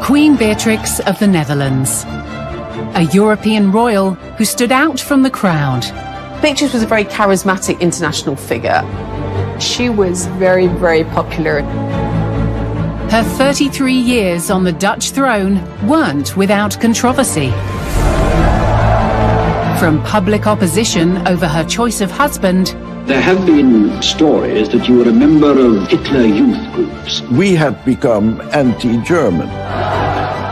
Queen Beatrix of the Netherlands, a European royal who stood out from the crowd. Beatrix was a very charismatic international figure. She was very, very popular. Her 33 years on the Dutch throne weren't without controversy. From public opposition over her choice of husband, there have been stories that you were a member of Hitler youth groups. We had become anti-German.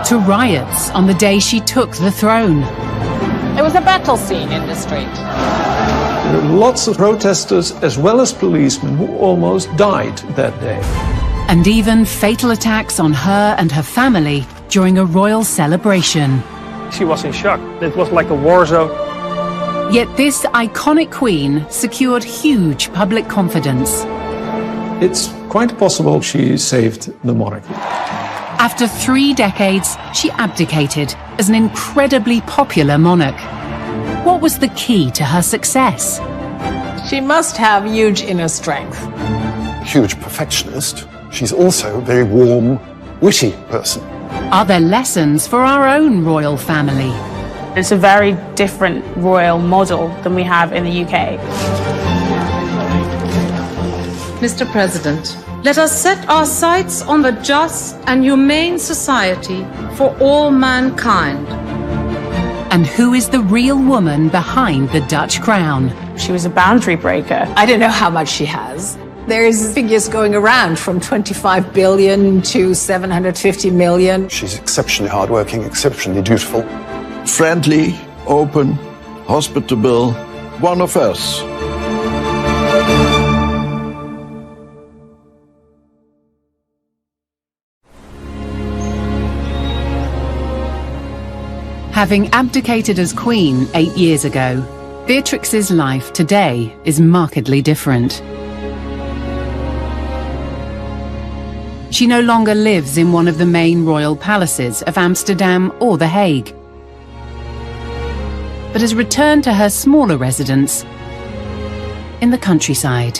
to riots on the day she took the throne. There was a battle scene in the street. There were lots of protesters as well as policemen who almost died that day. And even fatal attacks on her and her family during a royal celebration. She was in shock. It was like a war zone. Yet this iconic queen secured huge public confidence. It's quite possible she saved the monarchy. After 3 decades, she abdicated as an incredibly popular monarch. What was the key to her success? She must have huge inner strength. Huge perfectionist. She's also a very warm, witty person. Are there lessons for our own royal family? It's a very different royal model than we have in the UK. Mr. President, let us set our sights on a just and humane society for all mankind. And who is the real woman behind the Dutch crown? She was a boundary breaker. I don't know how much she has. There's figures going around from 25 billion to 750 million. She's exceptionally hardworking, exceptionally dutiful. Friendly, open, hospitable, one of us. Having abdicated as queen 8 years ago, Beatrix's life today is markedly different. She no longer lives in one of the main royal palaces of Amsterdam or The Hague, but has returned to her smaller residence in the countryside.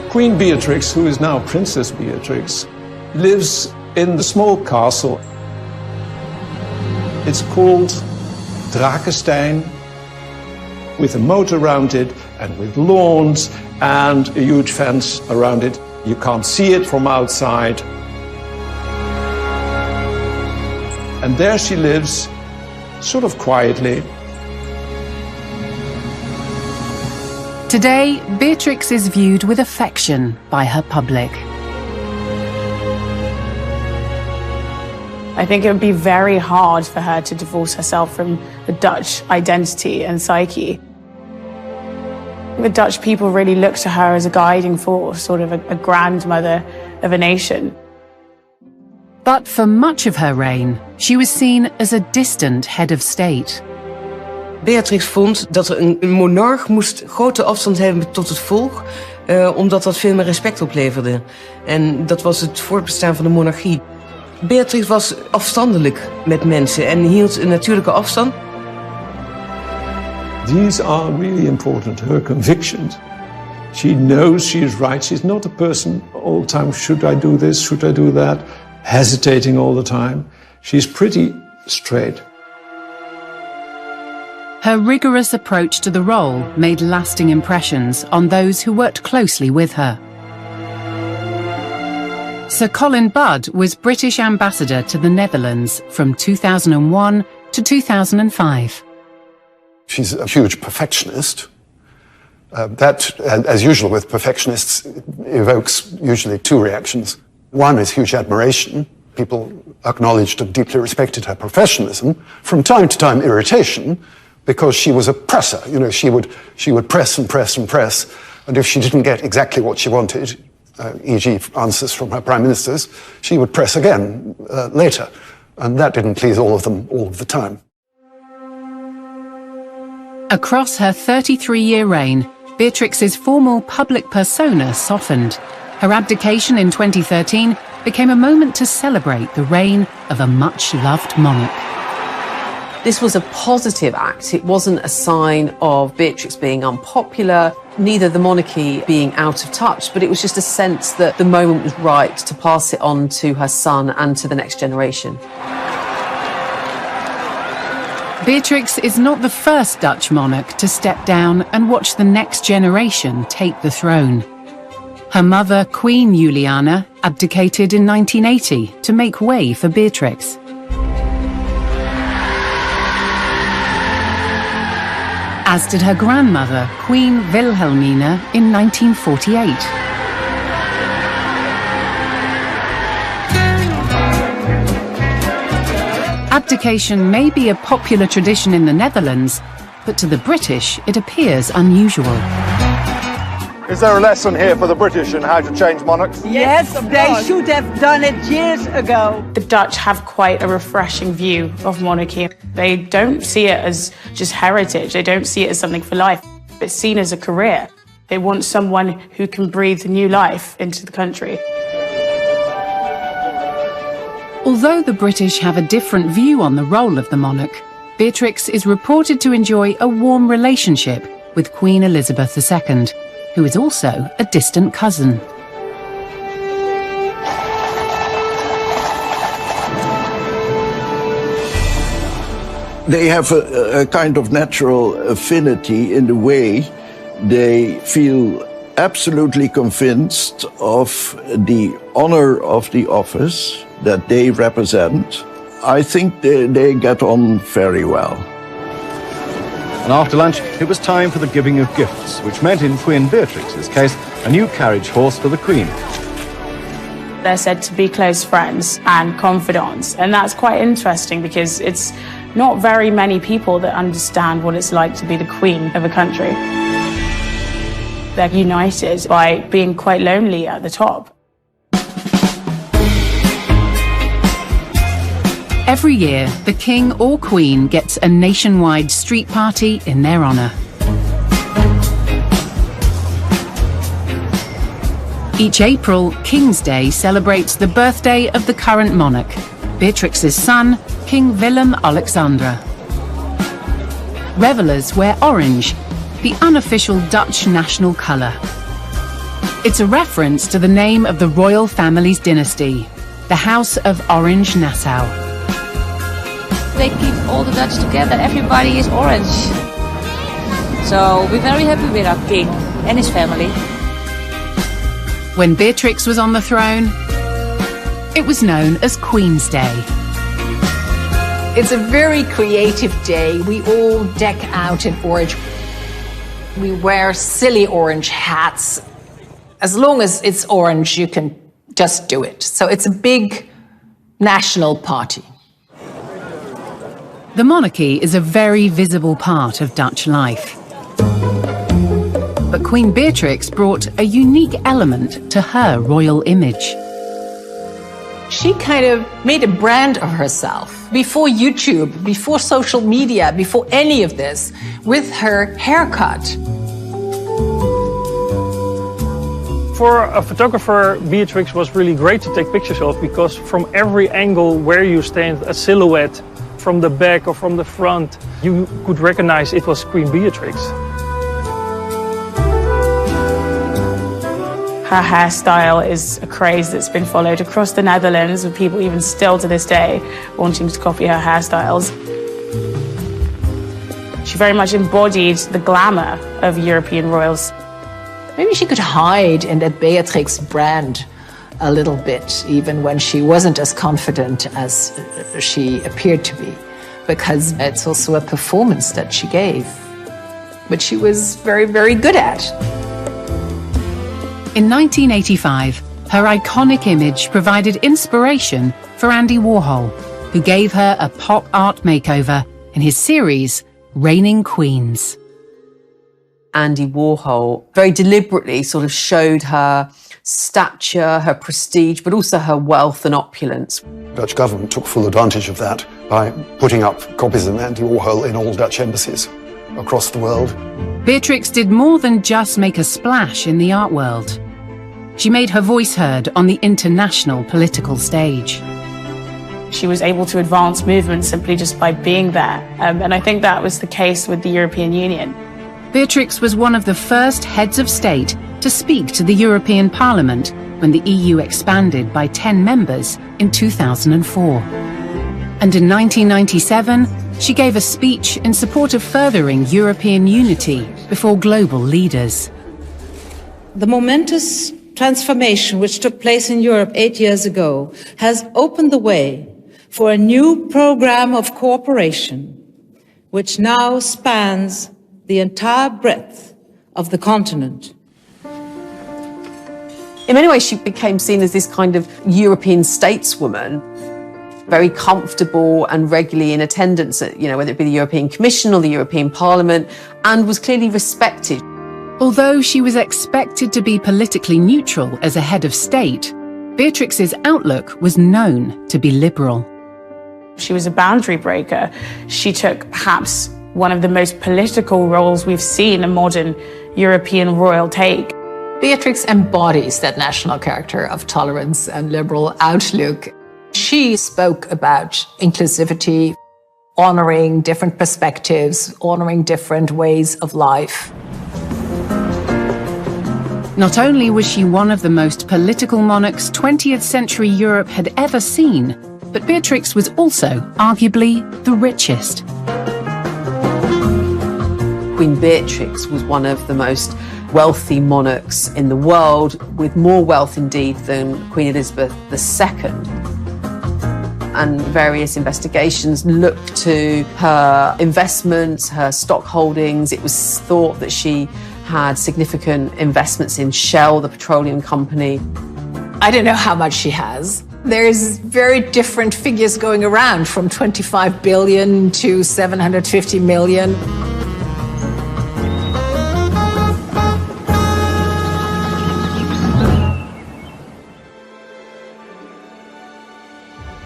Queen Beatrix, who is now Princess Beatrix, lives in the small castle. It's called Drakenstein, with a moat around it and with lawns and a huge fence around it. You can't see it from outside. And there she lives, sort of quietly. Today, Beatrix is viewed with affection by her public. I think it would be very hard for her to divorce herself from the Dutch identity and psyche. The Dutch people really look to her as a guiding force, sort of a grandmother of a nation. But for much of her reign, she was seen as a distant head of state. Beatrix vond dat er een monarch moest grote afstand hebben tot het volk, omdat dat veel meer respect opleverde. En dat was het voortbestaan van de monarchie. Beatrix was afstandelijk met mensen en hield een natuurlijke afstand. These are really important, her convictions. She knows she is right. She's not a person all the time, should I do this, should I do that, hesitating all the time. She's pretty straight. Her rigorous approach to the role made lasting impressions on those who worked closely with her. Sir Colin Budd was British ambassador to the Netherlands from 2001 to 2005. She's a huge perfectionist. That, as usual with perfectionists, evokes usually 2 reactions. One is huge admiration. People acknowledged and deeply respected her professionalism. From time to time, irritation, because she was a presser. You know, she would press and press and press, and if she didn't get exactly what she wanted, e.g. answers from her prime ministers, she would press again later. And that didn't please all of them all of the time. Across her 33-year reign, Beatrix's formal public persona softened. Her abdication in 2013 became a moment to celebrate the reign of a much-loved monarch. This was a positive act. It wasn't a sign of Beatrix being unpopular. neither the monarchy being out of touch, but it was just a sense that the moment was right to pass it on to her son and to the next generation. Beatrix is not the first Dutch monarch to step down and watch the next generation take the throne. Her mother, Queen Juliana, abdicated in 1980 to make way for Beatrix. As did her grandmother, Queen Wilhelmina, in 1948. Abdication may be a popular tradition in the Netherlands, but to the British it appears unusual. Is there a lesson here for the British in how to change monarchs? Yes, they should have done it years ago. The Dutch have quite a refreshing view of monarchy. They don't see it as just heritage. They don't see it as something for life. It's seen as a career. They want someone who can breathe new life into the country. Although the British have a different view on the role of the monarch, Beatrix is reported to enjoy a warm relationship with Queen Elizabeth II, who is also a distant cousin. They have a kind of natural affinity in the way they feel absolutely convinced of the honor of the office that they represent. I think they get on very well. And after lunch, it was time for the giving of gifts, which meant in Queen Beatrix's case, a new carriage horse for the Queen. They're said to be close friends and confidants, and that's quite interesting because it's not very many people that understand what it's like to be the Queen of a country. They're united by being quite lonely at the top. Every year, the King or Queen gets a nationwide street party in their honour. Each April, King's Day celebrates the birthday of the current monarch, Beatrix's son, King Willem-Alexander. Revellers wear orange, the unofficial Dutch national colour. It's a reference to the name of the royal family's dynasty, the House of Orange-Nassau. They keep all the Dutch together, everybody is orange. So we're very happy with our king and his family. When Beatrix was on the throne, it was known as Queen's Day. It's a very creative day. We all deck out in orange. We wear silly orange hats. As long as it's orange, you can just do it. So it's a big national party. The monarchy is a very visible part of Dutch life. But Queen Beatrix brought a unique element to her royal image. She kind of made a brand of herself before YouTube, before social media, before any of this, with her haircut. For a photographer, Beatrix was really great to take pictures of because from every angle where you stand, a silhouette, from the back or from the front, you could recognize it was Queen Beatrix. Her hairstyle is a craze that's been followed across the Netherlands, with people even still to this day wanting to copy her hairstyles. She very much embodied the glamour of European royals. Maybe she could hide in that Beatrix brand a little bit, even when she wasn't as confident as she appeared to be, because it's also a performance that she gave, which she was very, very good at. In 1985, her iconic image provided inspiration for Andy Warhol, who gave her a pop art makeover in his series, Reigning Queens. Andy Warhol very deliberately sort of showed her stature, her prestige, but also her wealth and opulence. The Dutch government took full advantage of that by putting up copies of Andy Warhol in all Dutch embassies across the world. Beatrix did more than just make a splash in the art world. She made her voice heard on the international political stage. She was able to advance movements simply just by being there. And I think that was the case with the European Union. Beatrix was one of the first heads of state to speak to the European Parliament when the EU expanded by 10 members in 2004. And in 1997, she gave a speech in support of furthering European unity before global leaders. The momentous transformation which took place in Europe 8 years ago has opened the way for a new program of cooperation, which now spans the entire breadth of the continent. In many ways, she became seen as this kind of European stateswoman, very comfortable and regularly in attendance at, whether it be the European Commission or the European Parliament, and was clearly respected. Although she was expected to be politically neutral as a head of state, Beatrix's outlook was known to be liberal. She was a boundary breaker. She took perhaps one of the most political roles we've seen a modern European royal take. Beatrix embodies that national character of tolerance and liberal outlook. She spoke about inclusivity, honoring different perspectives, honoring different ways of life. Not only was she one of the most political monarchs 20th century Europe had ever seen, but Beatrix was also arguably the richest. Queen Beatrix was one of the most wealthy monarchs in the world, with more wealth indeed than Queen Elizabeth II. And various investigations looked to her investments, her stock holdings. It was thought that she had significant investments in Shell, the petroleum company. I don't know how much she has. There's very different figures going around, from 25 billion to 750 million.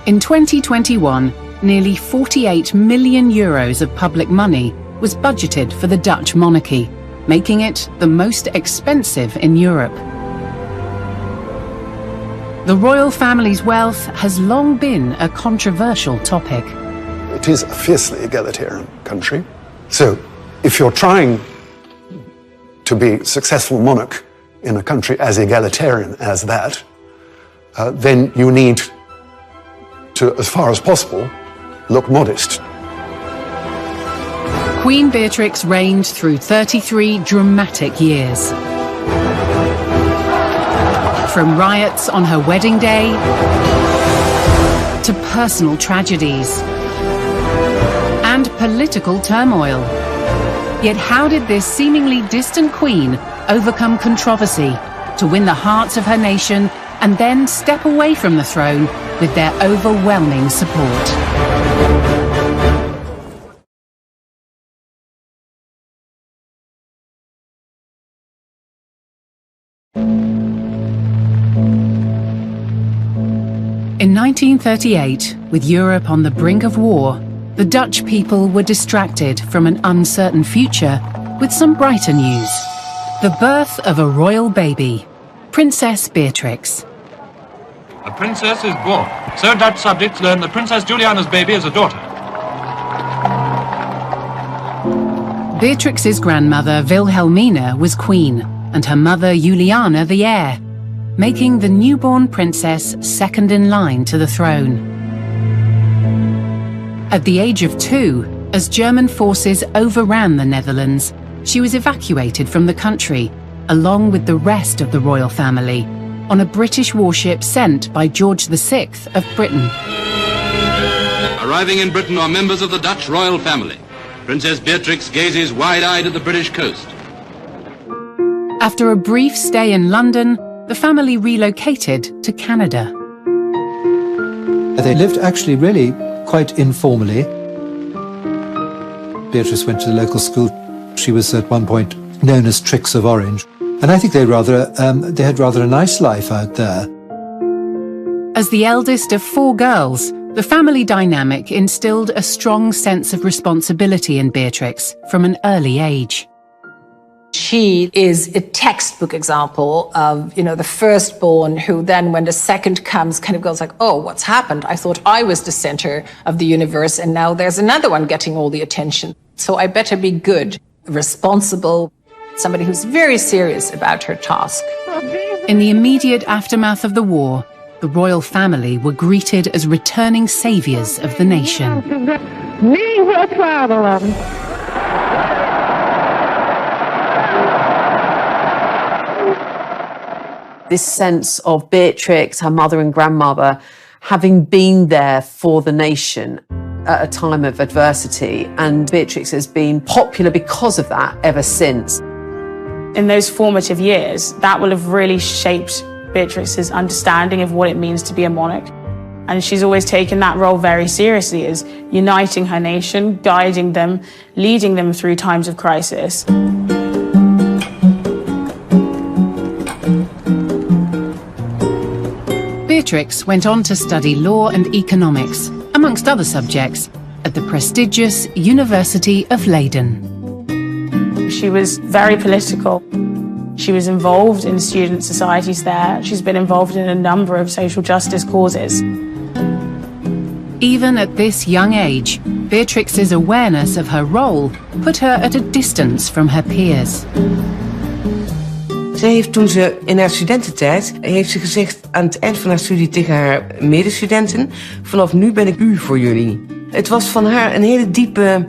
In 2021, nearly 48 million euros of public money was budgeted for the Dutch monarchy, making it the most expensive in Europe. The royal family's wealth has long been a controversial topic. It is a fiercely egalitarian country. So if you're trying to be a successful monarch in a country as egalitarian as that, then you need to, as far as possible, look modest. Queen Beatrix reigned through 33 dramatic years. From riots on her wedding day to personal tragedies and political turmoil. Yet how did this seemingly distant queen overcome controversy to win the hearts of her nation and then step away from the throne with their overwhelming support? In 1938, with Europe on the brink of war, the Dutch people were distracted from an uncertain future with some brighter news. The birth of a royal baby, Princess Beatrix. A princess is born. So Dutch subjects learn that Princess Juliana's baby is a daughter. Beatrix's grandmother, Wilhelmina, was queen, and her mother, Juliana, the heir, making the newborn princess second in line to the throne. At the age of 2, as German forces overran the Netherlands, she was evacuated from the country, along with the rest of the royal family, on a British warship sent by George VI of Britain. Arriving in Britain are members of the Dutch royal family. Princess Beatrix gazes wide-eyed at the British coast. After a brief stay in London, the family relocated to Canada. They lived actually really quite informally. Beatrice went to the local school. She was at one point known as Trix of Orange. And I think they had rather a nice life out there. As the eldest of 4 girls, the family dynamic instilled a strong sense of responsibility in Beatrix from an early age. She is a textbook example of, the firstborn who then, when the second comes, kind of goes like, oh, what's happened? I thought I was the center of the universe, and now there's another one getting all the attention. So I better be good. responsible, somebody who's very serious about her task. In the immediate aftermath of the war, the royal family were greeted as returning saviors of the nation. Viva het vaderland! This sense of Beatrix, her mother and grandmother, having been there for the nation at a time of adversity, and Beatrix has been popular because of that ever since. In those formative years, that will have really shaped Beatrix's understanding of what it means to be a monarch. And she's always taken that role very seriously, as uniting her nation, guiding them, leading them through times of crisis. Beatrix went on to study law and economics, amongst other subjects, at the prestigious University of Leiden. She was very political. She was involved in student societies there. She's been involved in a number of social justice causes. Even at this young age, Beatrix's awareness of her role put her at a distance from her peers. Ze heeft toen ze in haar studententijd, heeft ze gezegd aan het eind van haar studie tegen haar medestudenten: vanaf nu ben ik u voor jullie. Het was van haar een hele diepe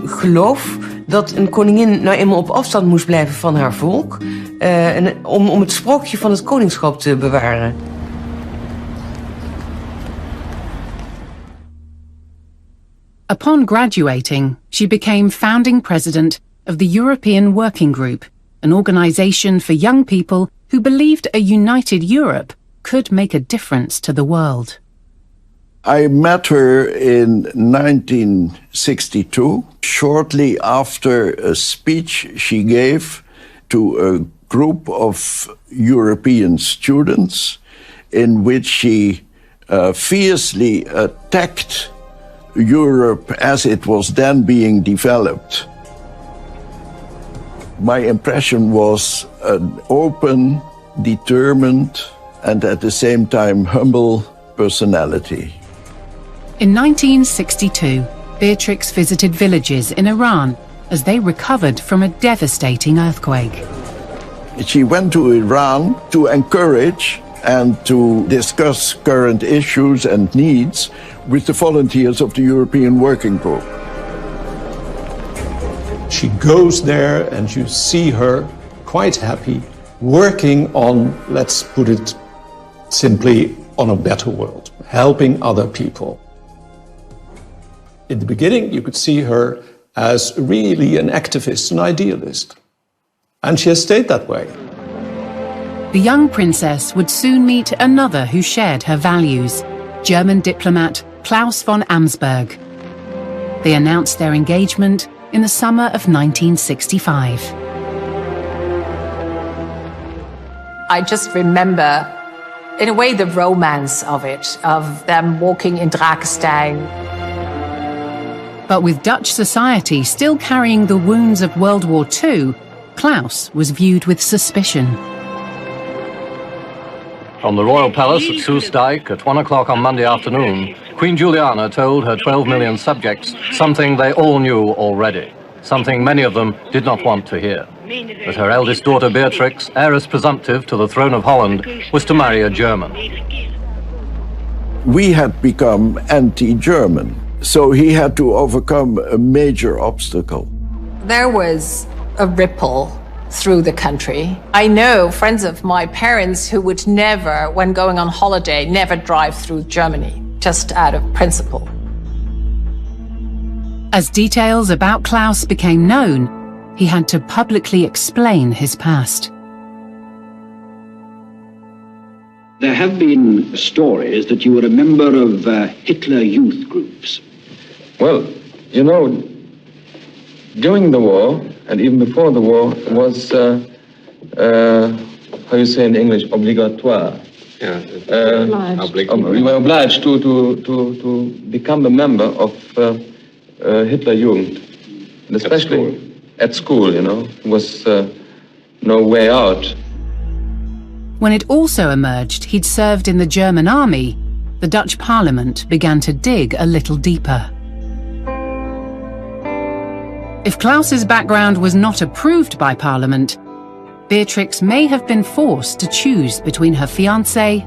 geloof dat een koningin nou eenmaal op afstand moest blijven van haar volk, om het sprookje van het koningschap te bewaren. Upon graduating, she became founding president of the European Working Group, an organization for young people who believed a united Europe could make a difference to the world. I met her in 1962, shortly after a speech she gave to a group of European students in which she fiercely attacked Europe as it was then being developed. My impression was an open, determined, and at the same time humble personality. In 1962, Beatrix visited villages in Iran as they recovered from a devastating earthquake. She went to Iran to encourage and to discuss current issues and needs with the volunteers of the European Working Group. She goes there and you see her quite happy, working on, let's put it simply, on a better world, helping other people. In the beginning, you could see her as really an activist, an idealist. And she has stayed that way. The young princess would soon meet another who shared her values, German diplomat Claus von Amsberg. They announced their engagement in the summer of 1965. I just remember, in a way, the romance of it, of them walking in Drakenstein. But with Dutch society still carrying the wounds of World War II, Claus was viewed with suspicion. From the royal palace at Soestdijk at 1 o'clock on Monday afternoon, Queen Juliana told her 12 million subjects something they all knew already, something many of them did not want to hear. That her eldest daughter Beatrix, heiress presumptive to the throne of Holland, was to marry a German. We had become anti-German, so he had to overcome a major obstacle. There was a ripple through the country. I know friends of my parents who would never, when going on holiday, never drive through Germany, just out of principle. As details about Claus became known, he had to publicly explain his past. There have been stories that you were a member of Hitler youth groups. Well, you know, during the war, and even before the war, was, how you say in English, obligatoire. Yeah, we were obliged to become a member of Hitler Jugend, and especially at school, you know, there was no way out. When it also emerged he'd served in the German army, the Dutch parliament began to dig a little deeper. If Claus's background was not approved by Parliament, Beatrix may have been forced to choose between her fiancé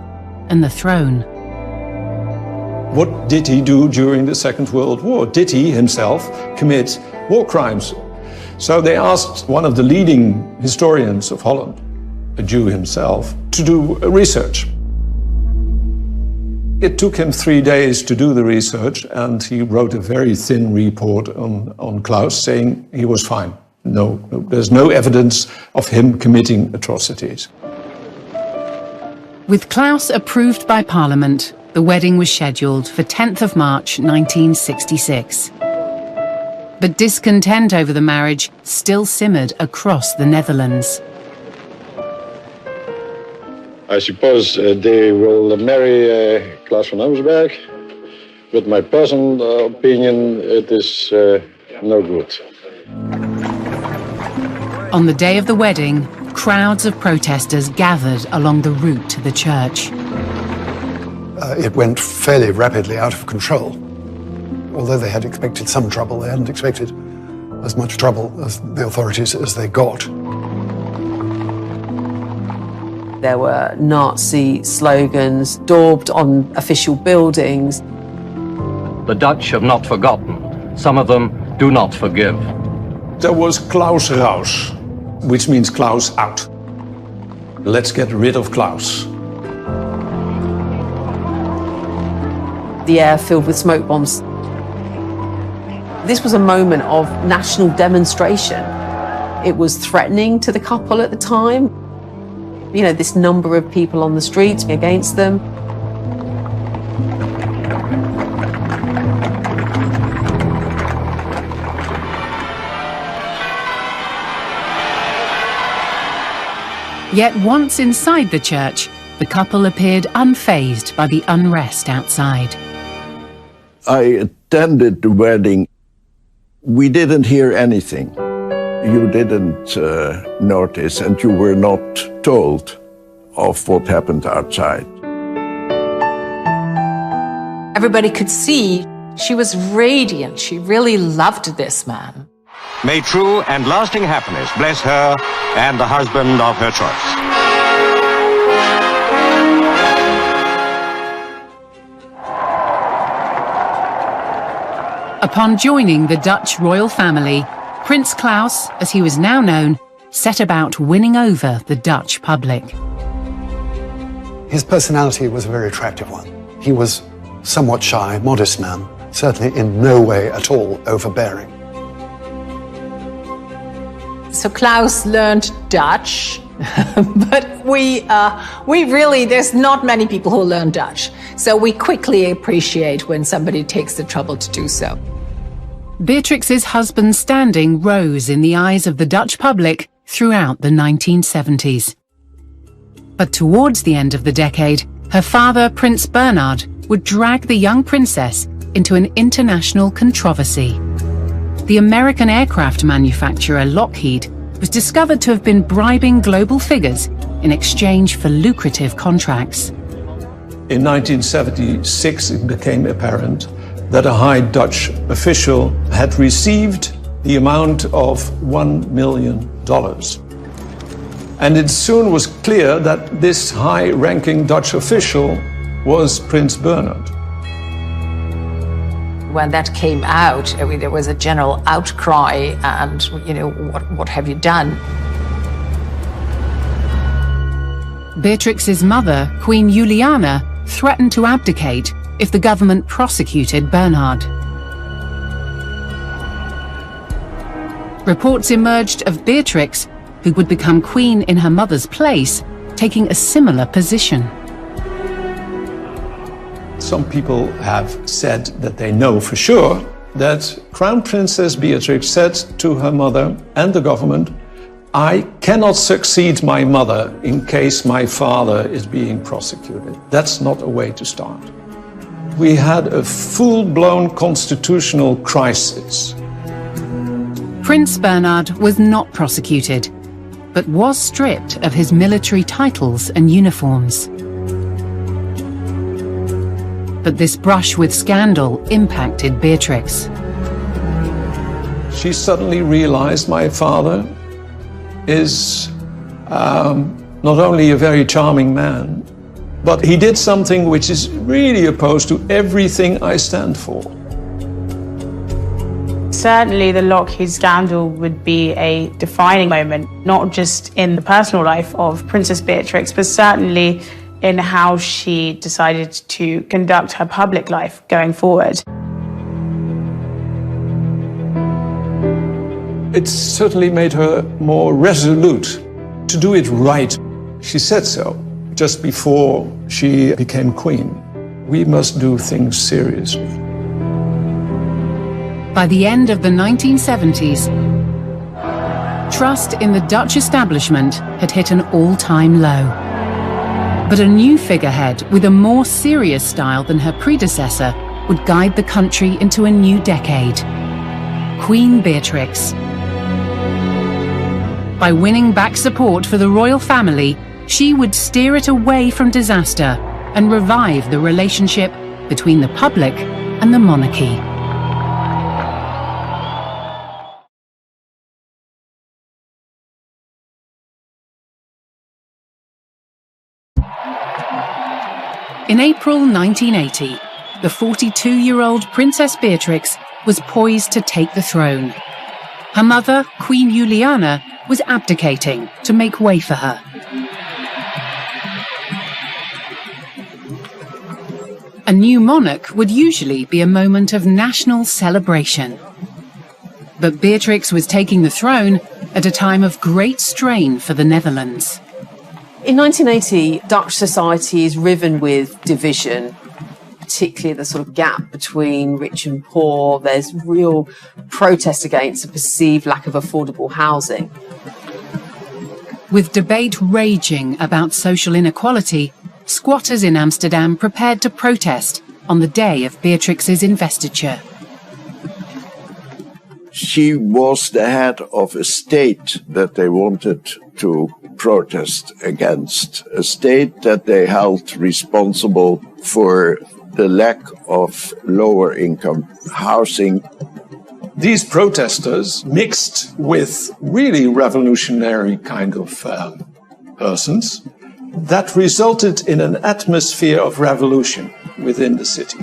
and the throne. What did he do during the Second World War? Did he himself commit war crimes? So they asked one of the leading historians of Holland, a Jew himself, to do research. It took him 3 days to do the research, and he wrote a very thin report on Claus saying he was fine. No, there's no evidence of him committing atrocities. With Claus approved by Parliament, the wedding was scheduled for 10th of March 1966. But discontent over the marriage still simmered across the Netherlands. I suppose they will marry Claus van Amsberg, but my personal opinion, it is no good. On the day of the wedding, crowds of protesters gathered along the route to the church. It went fairly rapidly out of control. Although they had expected some trouble, they hadn't expected as much trouble as the authorities as they got. There were Nazi slogans daubed on official buildings. The Dutch have not forgotten. Some of them do not forgive. There was Claus raus, which means Claus out. Let's get rid of Claus. The air filled with smoke bombs. This was a moment of national demonstration. It was threatening to the couple at the time. You know, this number of people on the streets against them. Yet once inside the church, the couple appeared unfazed by the unrest outside. I attended the wedding. We didn't hear anything. You didn't notice, and you were not told of what happened outside. Everybody could see she was radiant. She really loved this man. May true and lasting happiness bless her and the husband of her choice. Upon joining the Dutch royal family, Prince Claus, as he was now known, set about winning over the Dutch public. His personality was a very attractive one. He was somewhat shy, modest man, certainly in no way at all overbearing. So Claus learned Dutch, but we really, there's not many people who learn Dutch. So we quickly appreciate when somebody takes the trouble to do so. Beatrix's husband's standing rose in the eyes of the Dutch public throughout the 1970s. But towards the end of the decade, her father, Prince Bernhard, would drag the young princess into an international controversy. The American aircraft manufacturer Lockheed was discovered to have been bribing global figures in exchange for lucrative contracts. In 1976, it became apparent that a high Dutch official had received the amount of $1 million. And it soon was clear that this high-ranking Dutch official was Prince Bernhard. When that came out, I mean, there was a general outcry and, you know, what have you done? Beatrix's mother, Queen Juliana, threatened to abdicate if the government prosecuted Bernhard. Reports emerged of Beatrix, who would become queen in her mother's place, taking a similar position. Some people have said that they know for sure that Crown Princess Beatrix said to her mother and the government, "I cannot succeed my mother in case my father is being prosecuted. That's not a way to start." We had a full-blown constitutional crisis. Prince Bernhard was not prosecuted, but was stripped of his military titles and uniforms. But this brush with scandal impacted Beatrix. She suddenly realized my father is not only a very charming man, but he did something which is really opposed to everything I stand for. Certainly the Lockheed scandal would be a defining moment, not just in the personal life of Princess Beatrix, but certainly in how she decided to conduct her public life going forward. It certainly made her more resolute to do it right. She said so just before she became queen. We must do things seriously. By the end of the 1970s, trust in the Dutch establishment had hit an all-time low. But a new figurehead with a more serious style than her predecessor would guide the country into a new decade. Queen Beatrix. By winning back support for the royal family, she would steer it away from disaster and revive the relationship between the public and the monarchy. In April 1980, the 42-year-old Princess Beatrix was poised to take the throne. Her mother, Queen Juliana, was abdicating to make way for her. A new monarch would usually be a moment of national celebration. But Beatrix was taking the throne at a time of great strain for the Netherlands. In 1980, Dutch society is riven with division, particularly the sort of gap between rich and poor. There's real protest against a perceived lack of affordable housing. With debate raging about social inequality, squatters in Amsterdam prepared to protest on the day of Beatrix's investiture. She was the head of a state that they wanted to protest against, a state that they held responsible for the lack of lower income housing. These protesters mixed with really revolutionary kind of persons that resulted in an atmosphere of revolution within the city.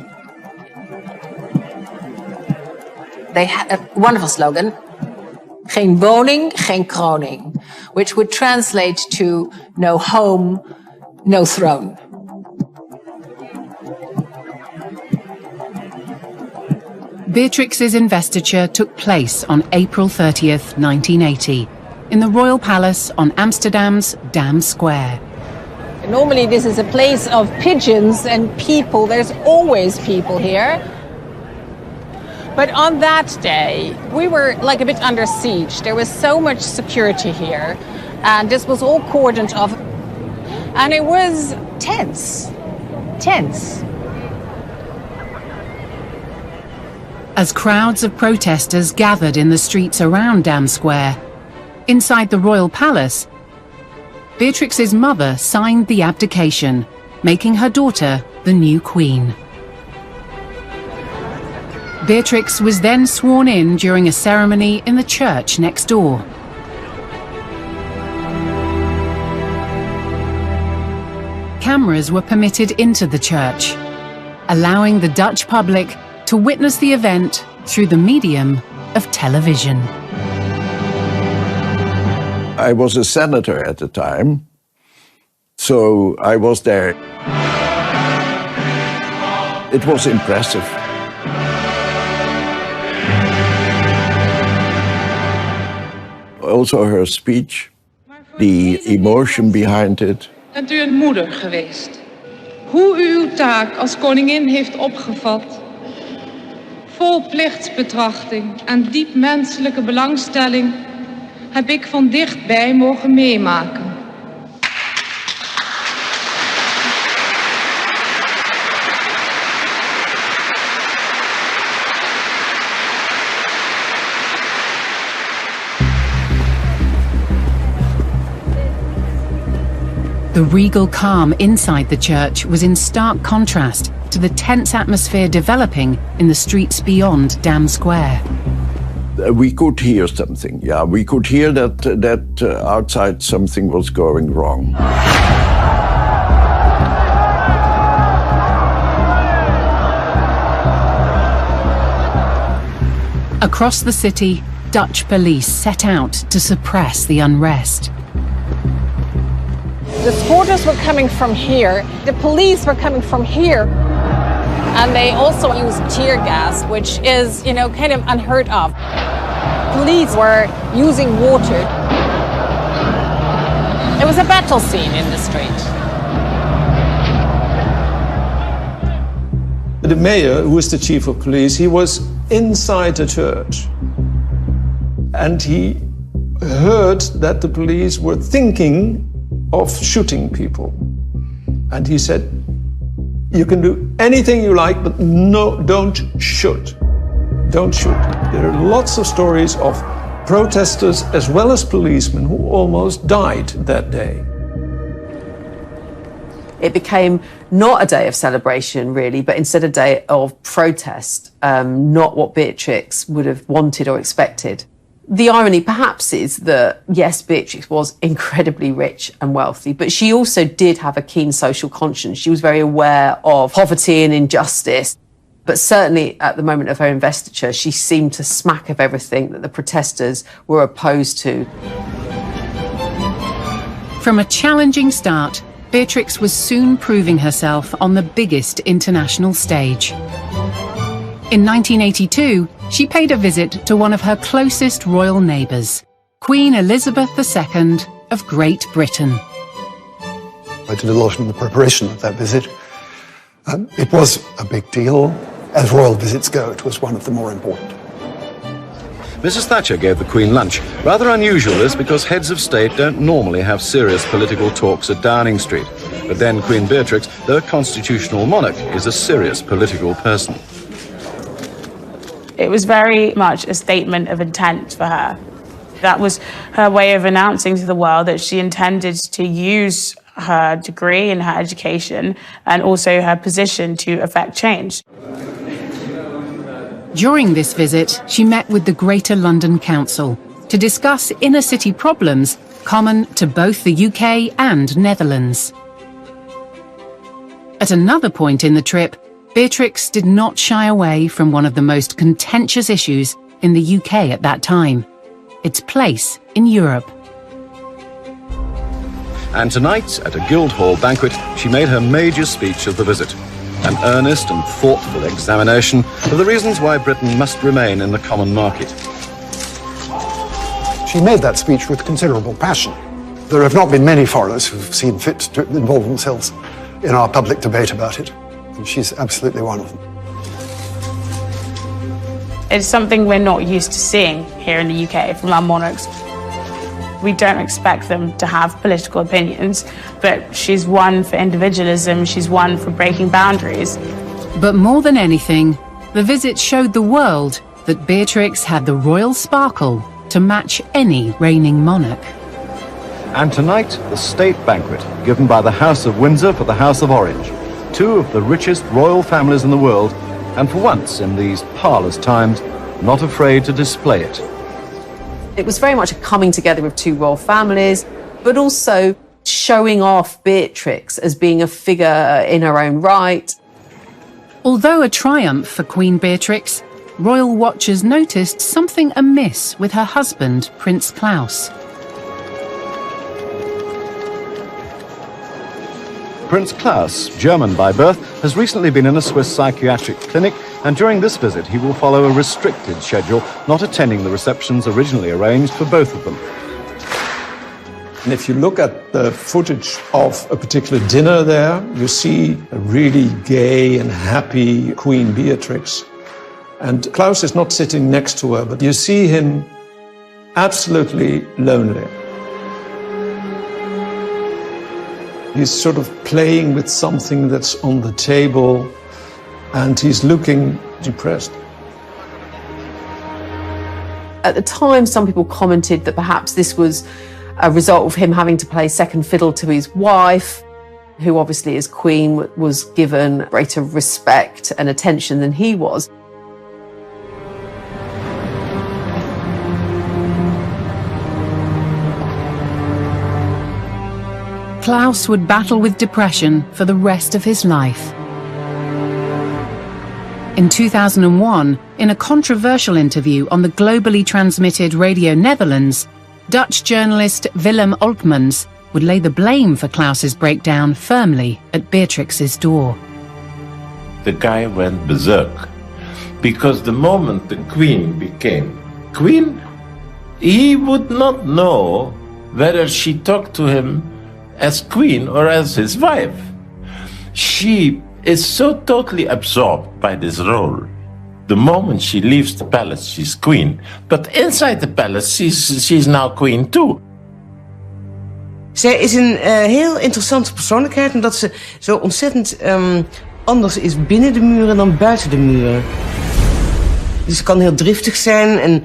They had a wonderful slogan, geen woning, geen kroning, which would translate to no home, no throne. Beatrix's investiture took place on April 30th, 1980, in the Royal Palace on Amsterdam's Dam Square. Normally this is a place of pigeons and people. There's always people here. But on that day, we were like a bit under siege. There was so much security here, and this was all cordoned off. And it was tense. As crowds of protesters gathered in the streets around Dam Square, inside the royal palace, Beatrix's mother signed the abdication, making her daughter the new queen. Beatrix was then sworn in during a ceremony in the church next door. Cameras were permitted into the church, allowing the Dutch public to witness the event through the medium of television. I was a senator at the time, so I was there. It was impressive. Also her speech, the emotion behind it. Bent u een moeder geweest? Hoe u uw taak als koningin heeft opgevat? Vol plichtsbetrachting en diep menselijke belangstelling heb ik van dichtbij mogen meemaken. The regal calm inside the church was in stark contrast to the tense atmosphere developing in the streets beyond Dam Square. We could hear something, yeah. We could hear that outside something was going wrong. Across the city, Dutch police set out to suppress the unrest. The supporters were coming from here, the police were coming from here, and they also used tear gas, which is, kind of unheard of. Police were using water. It was a battle scene in the street. The mayor, who was the chief of police, he was inside the church. And he heard that the police were thinking of shooting people. And he said, you can do anything you like, but no, don't shoot. Don't shoot. There are lots of stories of protesters as well as policemen who almost died that day. It became not a day of celebration, really, but instead a day of protest, not what Beatrix would have wanted or expected. The irony, perhaps, is that, yes, Beatrix was incredibly rich and wealthy, but she also did have a keen social conscience. She was very aware of poverty and injustice. But certainly at the moment of her investiture, she seemed to smack of everything that the protesters were opposed to. From a challenging start, Beatrix was soon proving herself on the biggest international stage. In 1982, she paid a visit to one of her closest royal neighbours, Queen Elizabeth II of Great Britain. I did a lot in the preparation of that visit. It was a big deal. As royal visits go, it was one of the more important. Mrs. Thatcher gave the Queen lunch. Rather unusual is because heads of state don't normally have serious political talks at Downing Street. But then Queen Beatrix, though a constitutional monarch, is a serious political person. It was very much a statement of intent for her. That was her way of announcing to the world that she intended to use her degree and her education and also her position to affect change. During this visit, she met with the Greater London Council to discuss inner city problems common to both the UK and Netherlands. At another point in the trip, Beatrix did not shy away from one of the most contentious issues in the UK at that time, its place in Europe. And tonight, at a Guildhall banquet, she made her major speech of the visit. An earnest and thoughtful examination of the reasons why Britain must remain in the common market. She made that speech with considerable passion. There have not been many foreigners who've seen fit to involve themselves in our public debate about it. And she's absolutely one of them. It's something we're not used to seeing here in the UK from our monarchs. We don't expect them to have political opinions, but she's one for individualism, she's one for breaking boundaries. But more than anything, the visit showed the world that Beatrix had the royal sparkle to match any reigning monarch. And tonight, the state banquet given by the House of Windsor for the House of Orange, two of the richest royal families in the world, and for once in these parlous times, not afraid to display it. It was very much a coming together of two royal families, but also showing off Beatrix as being a figure in her own right. Although a triumph for Queen Beatrix, royal watchers noticed something amiss with her husband, Prince Claus. Prince Claus, German by birth, has recently been in a Swiss psychiatric clinic, and during this visit he will follow a restricted schedule, not attending the receptions originally arranged for both of them. And if you look at the footage of a particular dinner there, you see a really gay and happy Queen Beatrix. And Claus is not sitting next to her, but you see him absolutely lonely. He's sort of playing with something that's on the table, and he's looking depressed. At the time, some people commented that perhaps this was a result of him having to play second fiddle to his wife, who obviously as queen was given greater respect and attention than he was. Claus would battle with depression for the rest of his life. In 2001, in a controversial interview on the globally transmitted Radio Netherlands, Dutch journalist Willem-Alexander would lay the blame for Claus's breakdown firmly at Beatrix's door. The guy went berserk, because the moment the Queen became Queen, he would not know whether she talked to him as Queen or as his wife. She is so totally absorbed by this role. The moment she leaves the palace, she's Queen. But inside the palace, she's now Queen too. Zij is een heel interessante persoonlijkheid, omdat ze zo ontzettend anders is binnen de muren dan buiten de muren. Dus ze kan heel driftig zijn en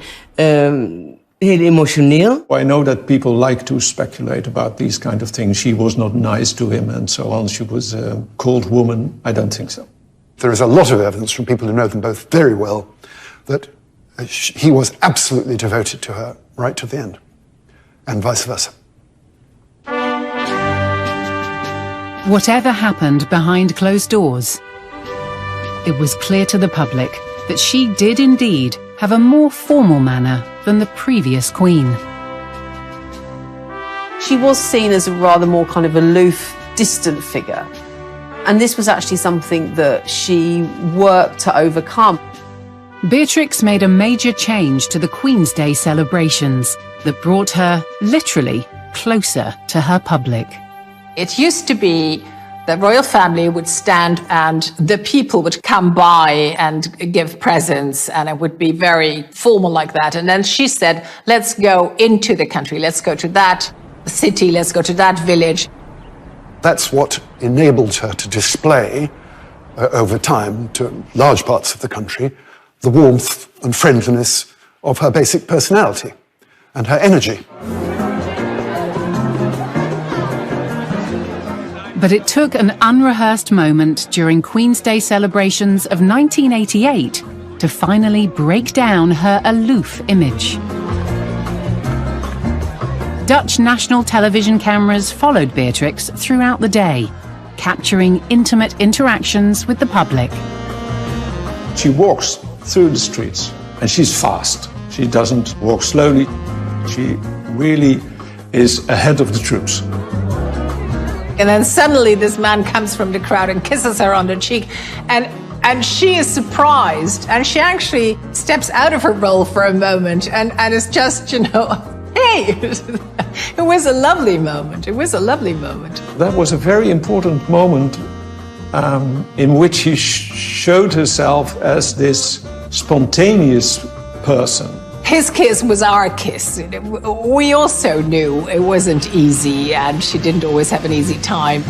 heel emotioneel. I know that people like to speculate about these kind of things. She was not nice to him and so on. She was a cold woman. I don't think so. There is a lot of evidence from people who know them both very well that he was absolutely devoted to her right to the end, and vice versa. Whatever happened behind closed doors, it was clear to the public that she did indeed have a more formal manner than the previous queen. She was seen as a rather more kind of aloof, distant figure. And this was actually something that she worked to overcome. Beatrix made a major change to the Queen's Day celebrations that brought her, literally, closer to her public. It used to be the royal family would stand and the people would come by and give presents, and it would be very formal like that. And then she said, let's go into the country, let's go to that city, let's go to that village. That's what enabled her to display, over time, to large parts of the country, the warmth and friendliness of her basic personality and her energy. But it took an unrehearsed moment during Queen's Day celebrations of 1988 to finally break down her aloof image. Dutch national television cameras followed Beatrix throughout the day, capturing intimate interactions with the public. She walks through the streets and she's fast. She doesn't walk slowly. She really is ahead of the troops. And then suddenly this man comes from the crowd and kisses her on the cheek, and she is surprised, and she actually steps out of her role for a moment and is just, you know, hey, it was a lovely moment. It was a lovely moment. That was a very important moment in which she showed herself as this spontaneous person. His kiss was our kiss. We also knew it wasn't easy, and she didn't always have an easy time.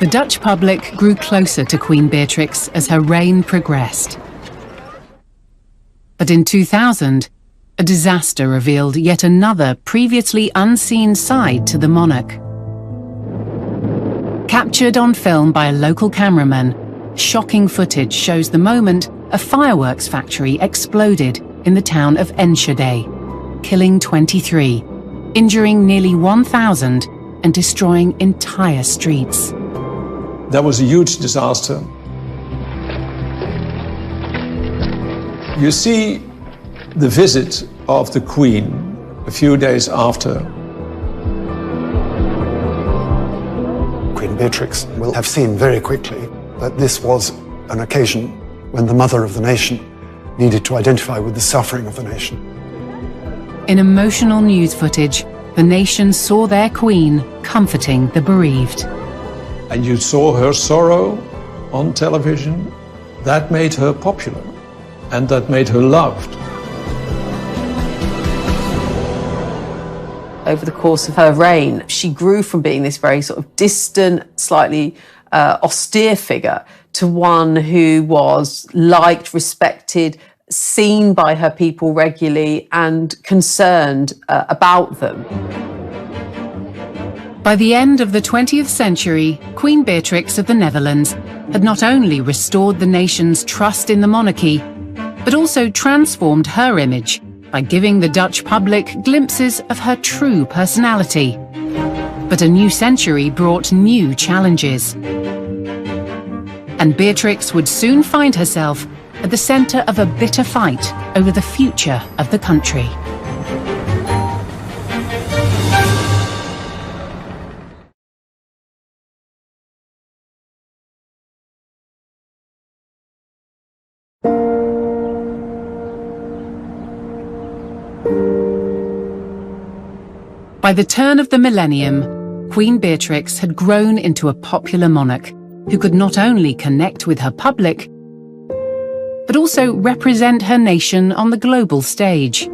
The Dutch public grew closer to Queen Beatrix as her reign progressed. But in 2000, a disaster revealed yet another previously unseen side to the monarch. Captured on film by a local cameraman, shocking footage shows the moment a fireworks factory exploded in the town of Enschede, killing 23, injuring nearly 1,000 and destroying entire streets. That was a huge disaster. You see the visit of the Queen a few days after. Queen Beatrix will have seen very quickly that this was an occasion when the mother of the nation needed to identify with the suffering of the nation. In emotional news footage, the nation saw their queen comforting the bereaved. And you saw her sorrow on television. That made her popular, and that made her loved. Over the course of her reign, she grew from being this very sort of distant, slightly austere figure to one who was liked, respected, seen by her people regularly and concerned about them. By the end of the 20th century, Queen Beatrix of the Netherlands had not only restored the nation's trust in the monarchy, but also transformed her image by giving the Dutch public glimpses of her true personality. But a new century brought new challenges. And Beatrix would soon find herself at the centre of a bitter fight over the future of the country. By the turn of the millennium, Queen Beatrix had grown into a popular monarch who could not only connect with her public, but also represent her nation on the global stage.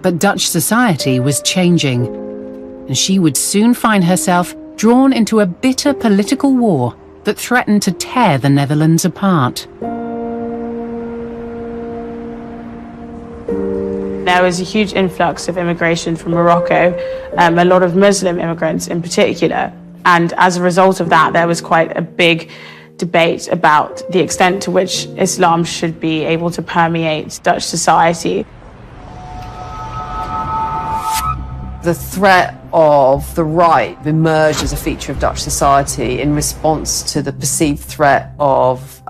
But Dutch society was changing, and she would soon find herself drawn into a bitter political war that threatened to tear the Netherlands apart. There was a huge influx of immigration from Morocco, a lot of Muslim immigrants in particular. And as a result of that, there was quite a big debate about the extent to which Islam should be able to permeate Dutch society. The threat of the right emerged as a feature of Dutch society in response to the perceived threat of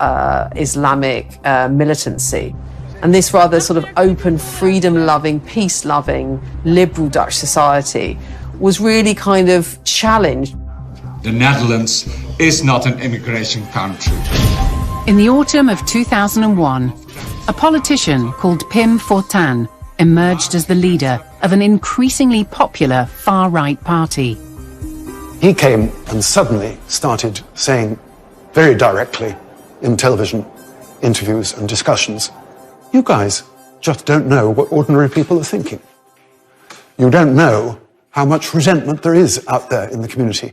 Islamic militancy. And this rather sort of open, freedom-loving, peace-loving, liberal Dutch society was really kind of challenged. The Netherlands is not an immigration country. In the autumn of 2001, a politician called Pim Fortuyn emerged as the leader of an increasingly popular far-right party. He came and suddenly started saying very directly in television interviews and discussions, "You guys just don't know what ordinary people are thinking. You don't know how much resentment there is out there in the community.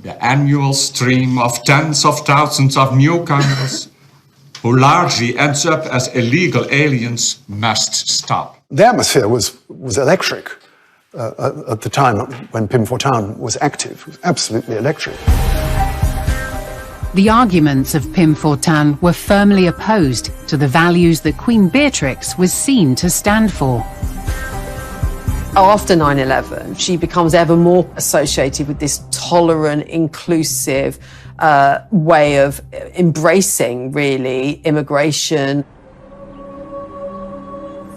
The annual stream of tens of thousands of newcomers who largely ends up as illegal aliens must stop." The atmosphere was electric at the time when Pim Fortuyn was active. It was absolutely electric. The arguments of Pim Fortuyn were firmly opposed to the values that Queen Beatrix was seen to stand for. After 9/11, she becomes ever more associated with this tolerant, inclusive way of embracing, really, immigration.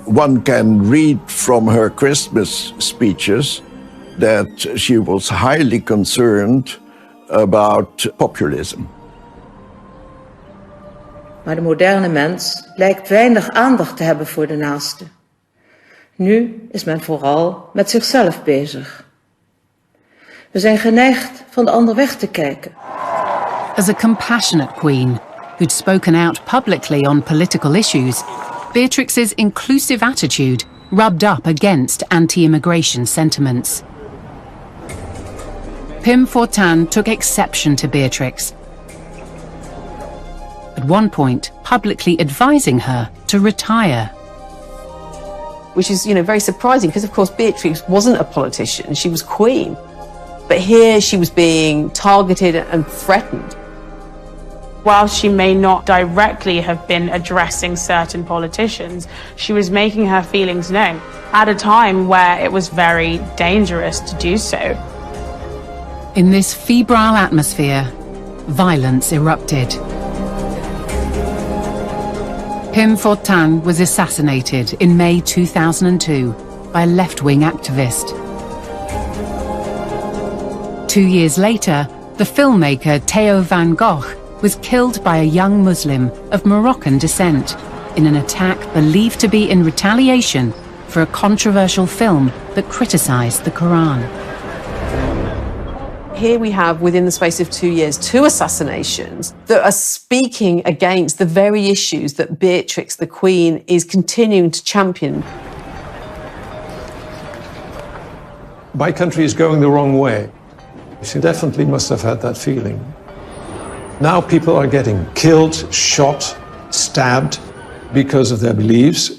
One can read from her Christmas speeches that she was highly concerned about populism. Maar de moderne mens lijkt weinig aandacht te hebben voor de naaste. Nu is men vooral met zichzelf bezig. We zijn geneigd van de ander weg te kijken. As a compassionate queen who'd spoken out publicly on political issues, Beatrix's inclusive attitude rubbed up against anti-immigration sentiments. Pim Fortuyn took exception to Beatrix, at one point publicly advising her to retire. Which is, very surprising because, of course, Beatrix wasn't a politician, she was queen. But here she was being targeted and threatened. While she may not directly have been addressing certain politicians, she was making her feelings known at a time where it was very dangerous to do so. In this febrile atmosphere, violence erupted. Pim Fortuyn was assassinated in May 2002 by a left-wing activist. 2 years later, the filmmaker Theo van Gogh was killed by a young Muslim of Moroccan descent in an attack believed to be in retaliation for a controversial film that criticized the Quran. Here we have, within the space of 2 years, 2 assassinations that are speaking against the very issues that Beatrix, the Queen, is continuing to champion. My country is going the wrong way. She definitely must have had that feeling. Now people are getting killed, shot, stabbed because of their beliefs,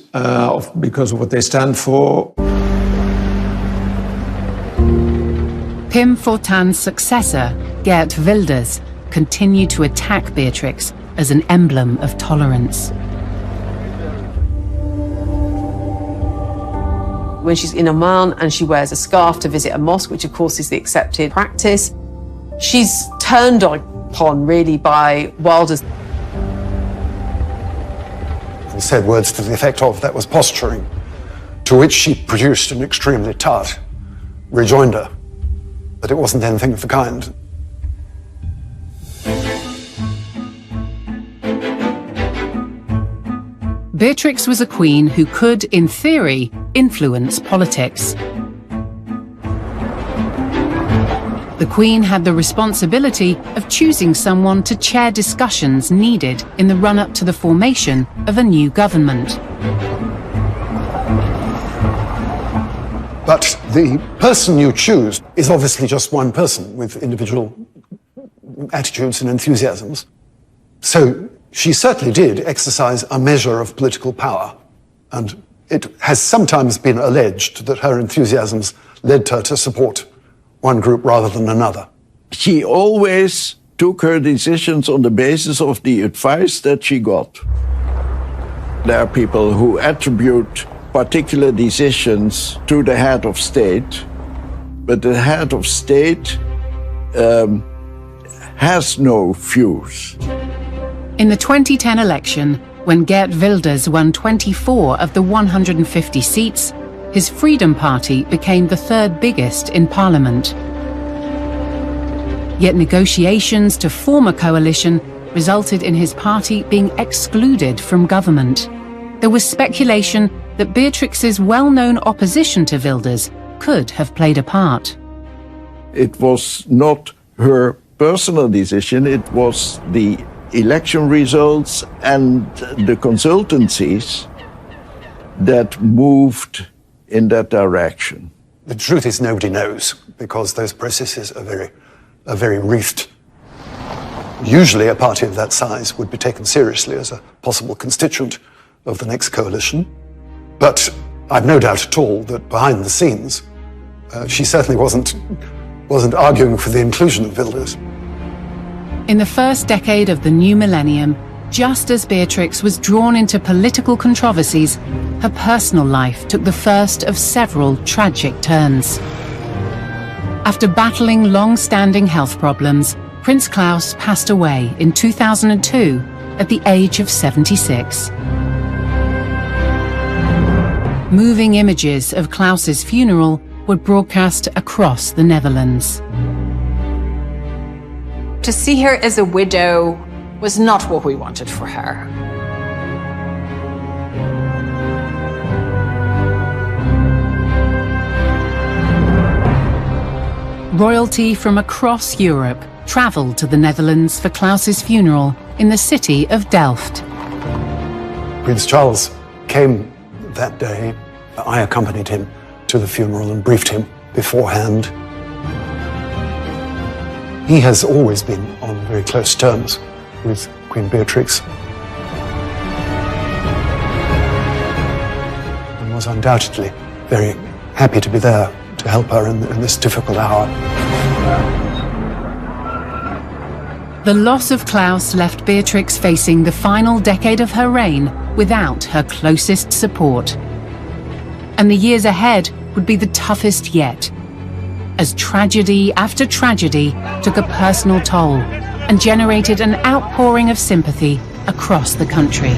because of what they stand for. Pim Fortuyn's successor, Geert Wilders, continued to attack Beatrix as an emblem of tolerance. when she's in Oman and she wears a scarf to visit a mosque, which of course is the accepted practice. She's turned upon really by Wilder's. He said words to the effect of that was posturing, to which she produced an extremely tart rejoinder that it wasn't anything of the kind. Beatrix was a queen who could, in theory, influence politics. The Queen had the responsibility of choosing someone to chair discussions needed in the run-up to the formation of a new government. But the person you choose is obviously just one person with individual attitudes and enthusiasms. So she certainly did exercise a measure of political power, and it has sometimes been alleged that her enthusiasms led her to support one group rather than another. She always took her decisions on the basis of the advice that she got. There are people who attribute particular decisions to the head of state, but the head of state has no views. In the 2010 election, when Geert Wilders won 24 of the 150 seats, his Freedom Party became the third biggest in Parliament. Yet negotiations to form a coalition resulted in his party being excluded from government. There was speculation that Beatrix's well-known opposition to Wilders could have played a part. It was not her personal decision, it was the election results and the consultancies that moved in that direction. The truth is nobody knows, because those processes are very wreathed. Usually a party of that size would be taken seriously as a possible constituent of the next coalition. But I've no doubt at all that behind the scenes, she certainly wasn't arguing for the inclusion of Wilders. In the first decade of the new millennium, just as Beatrix was drawn into political controversies, her personal life took the first of several tragic turns. After battling long-standing health problems, Prince Claus passed away in 2002 at the age of 76. Moving images of Claus's funeral were broadcast across the Netherlands. To see her as a widow was not what we wanted for her. Royalty from across Europe travelled to the Netherlands for Claus's funeral in the city of Delft. Prince Charles came that day. I accompanied him to the funeral and briefed him beforehand. He has always been on very close terms with Queen Beatrix and was undoubtedly very happy to be there to help her in this difficult hour. The loss of Claus left Beatrix facing the final decade of her reign without her closest support. And the years ahead would be the toughest yet, as tragedy after tragedy took a personal toll and generated an outpouring of sympathy across the country.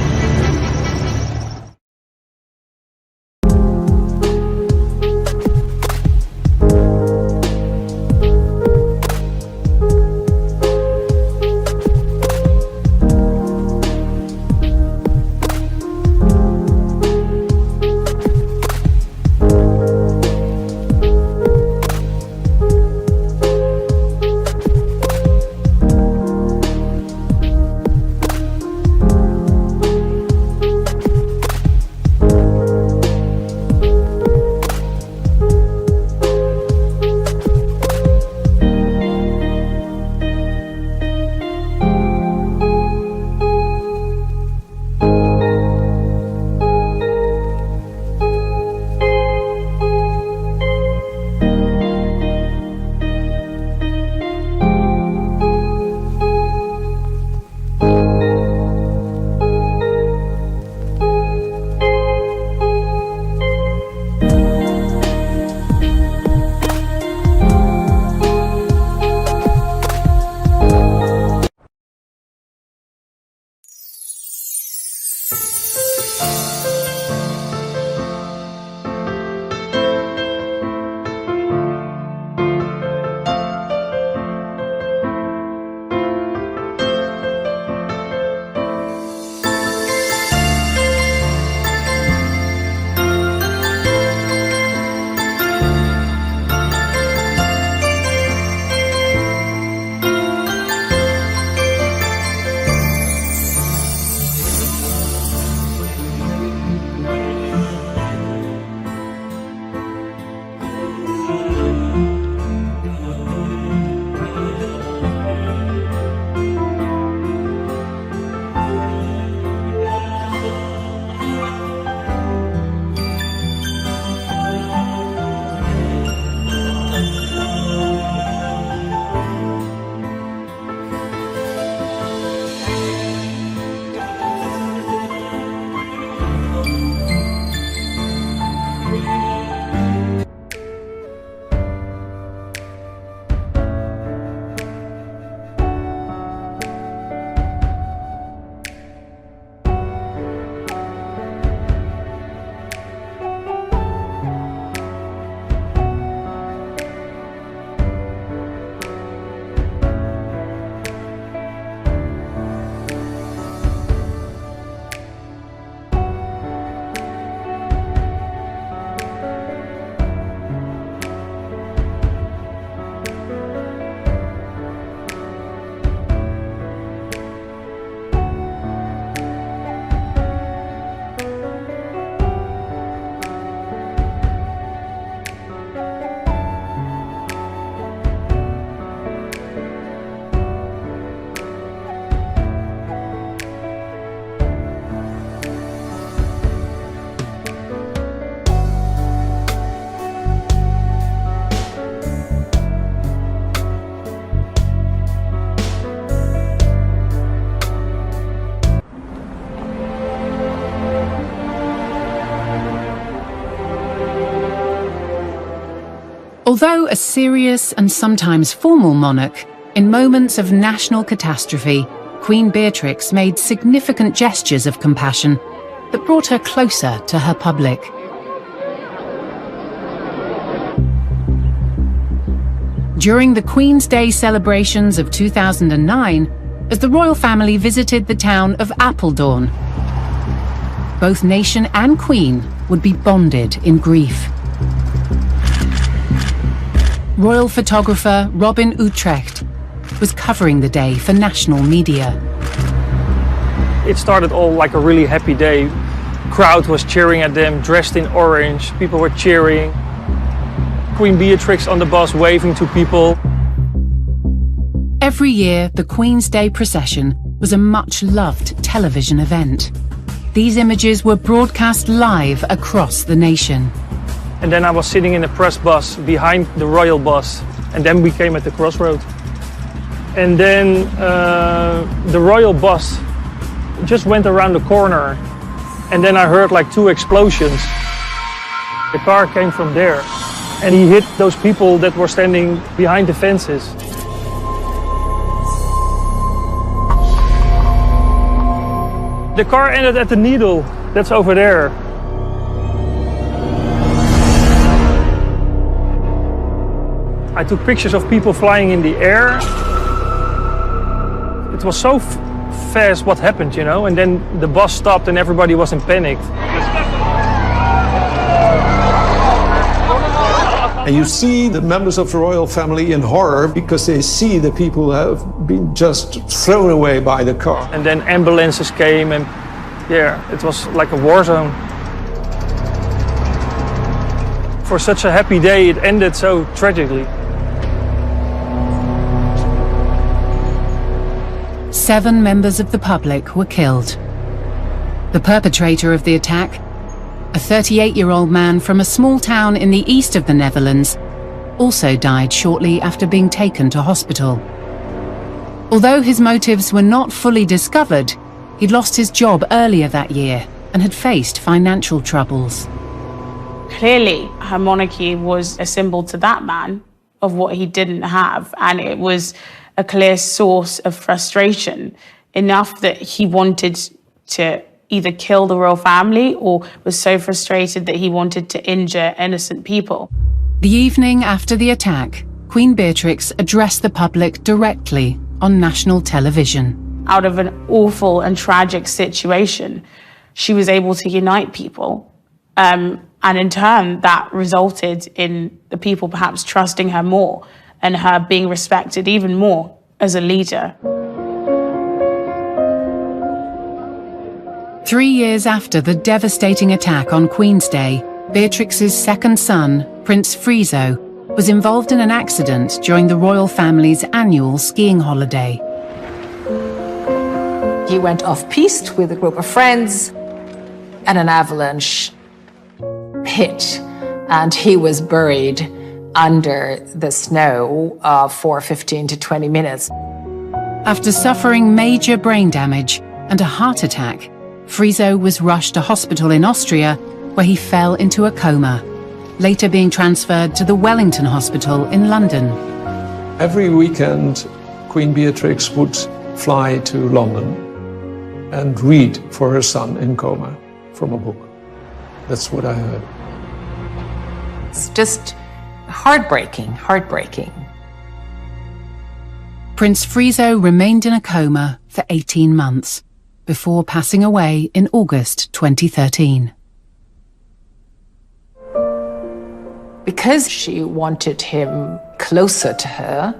Although a serious and sometimes formal monarch, in moments of national catastrophe, Queen Beatrix made significant gestures of compassion that brought her closer to her public. During the Queen's Day celebrations of 2009, as the royal family visited the town of Apeldoorn, both nation and Queen would be bonded in grief. Royal photographer Robin Utrecht was covering the day for national media. It started all like a really happy day. Crowd was cheering at them, dressed in orange. People were cheering. Queen Beatrix on the bus waving to people. Every year, the Queen's Day procession was a much-loved television event. These images were broadcast live across the nation. And then I was sitting in the press bus behind the royal bus, and then we came at the crossroad. And then the royal bus just went around the corner, and then I heard like 2 explosions. The car came from there, and he hit those people that were standing behind the fences. The car ended at the Needle, that's over there. I took pictures of people flying in the air. It was so fast what happened, you know, and then the bus stopped and everybody was in panic. And you see the members of the royal family in horror because they see the people who have been just thrown away by the car. And then ambulances came and yeah, it was like a war zone. For such a happy day, it ended so tragically. 7 members of the public were killed. The perpetrator of the attack, a 38-year-old man from a small town in the east of the Netherlands, also died shortly after being taken to hospital. Although his motives were not fully discovered, he'd lost his job earlier that year and had faced financial troubles. Clearly, her monarchy was a symbol to that man of what he didn't have, and it was a clear source of frustration, enough that he wanted to either kill the royal family or was so frustrated that he wanted to injure innocent people. The evening after the attack, Queen Beatrix addressed the public directly on national television. Out of an awful and tragic situation, she was able to unite people. And in turn, that resulted in the people perhaps trusting her more and her being respected even more as a leader. 3 years after the devastating attack on Queen's Day, Beatrix's second son, Prince Friso, was involved in an accident during the royal family's annual skiing holiday. He went off-piste with a group of friends and an avalanche hit, and he was buried under the snow for 15 to 20 minutes. After suffering major brain damage and a heart attack, Friso was rushed to hospital in Austria, where he fell into a coma, later being transferred to the Wellington Hospital in London. Every weekend, Queen Beatrix would fly to London and read for her son in coma from a book. That's what I heard. It's just heartbreaking. Prince Friso remained in a coma for 18 months before passing away in August 2013. Because she wanted him closer to her,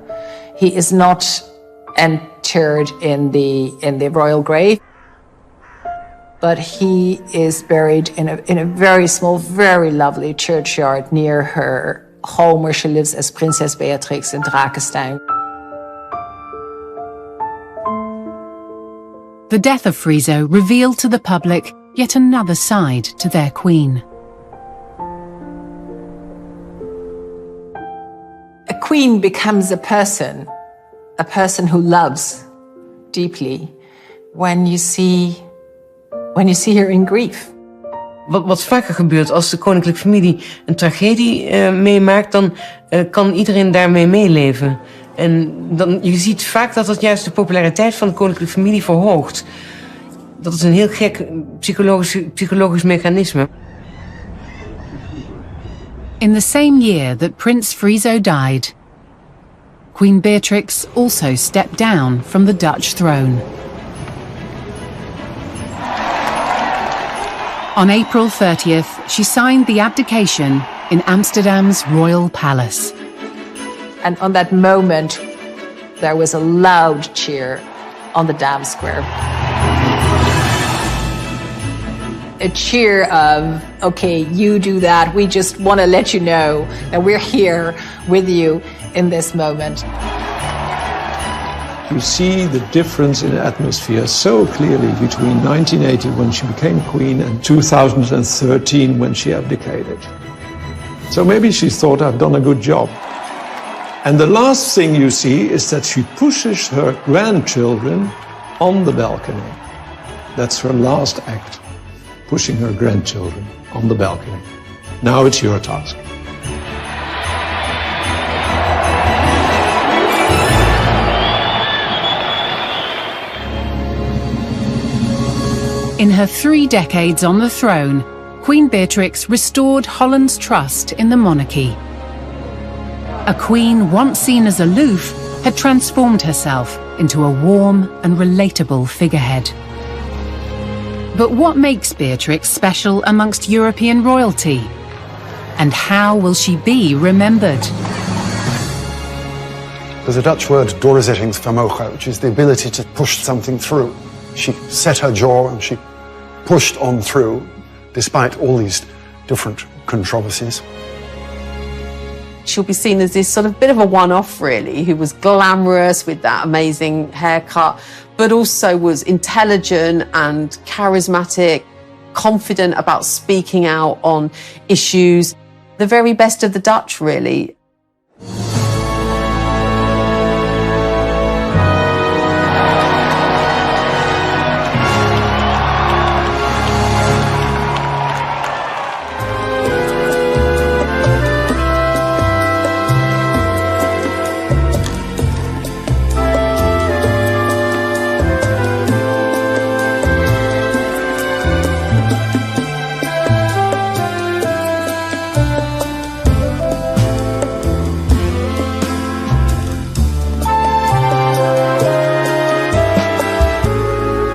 he is not interred in the royal grave, but he is buried in a very small, very lovely churchyard near her home where she lives as Princess Beatrix in Drakestein. The death of Friso revealed to the public yet another side to their queen. A queen becomes a person who loves deeply when you see her in grief. Wat vaker gebeurt als de koninklijke familie een tragedie meemaakt, dan kan iedereen daarmee meeleven. En je ziet vaak dat dat juist de populariteit van de koninklijke familie verhoogt. Dat is een heel gek psychologisch mechanisme. In the same year that Prince Friso died, Queen Beatrix also stepped down from the Dutch throne. On April 30th, she signed the abdication in Amsterdam's royal palace. And on that moment, there was a loud cheer on the Dam Square. A cheer of, okay, you do that. We just want to let you know that we're here with you in this moment. You see the difference in atmosphere so clearly between 1980 when she became queen and 2013 when she abdicated. So maybe she thought, I've done a good job. And the last thing you see is that she pushes her grandchildren on the balcony. That's her last act, pushing her grandchildren on the balcony. Now it's your task. In her 3 decades on the throne, Queen Beatrix restored Holland's trust in the monarchy. A queen once seen as aloof had transformed herself into a warm and relatable figurehead. But what makes Beatrix special amongst European royalty? And how will she be remembered? There's a Dutch word, doorzettingsvermogen, which is the ability to push something through. She set her jaw and she pushed on through, despite all these different controversies. She'll be seen as this sort of bit of a one-off, really, who was glamorous with that amazing haircut, but also was intelligent and charismatic, confident about speaking out on issues. The very best of the Dutch, really.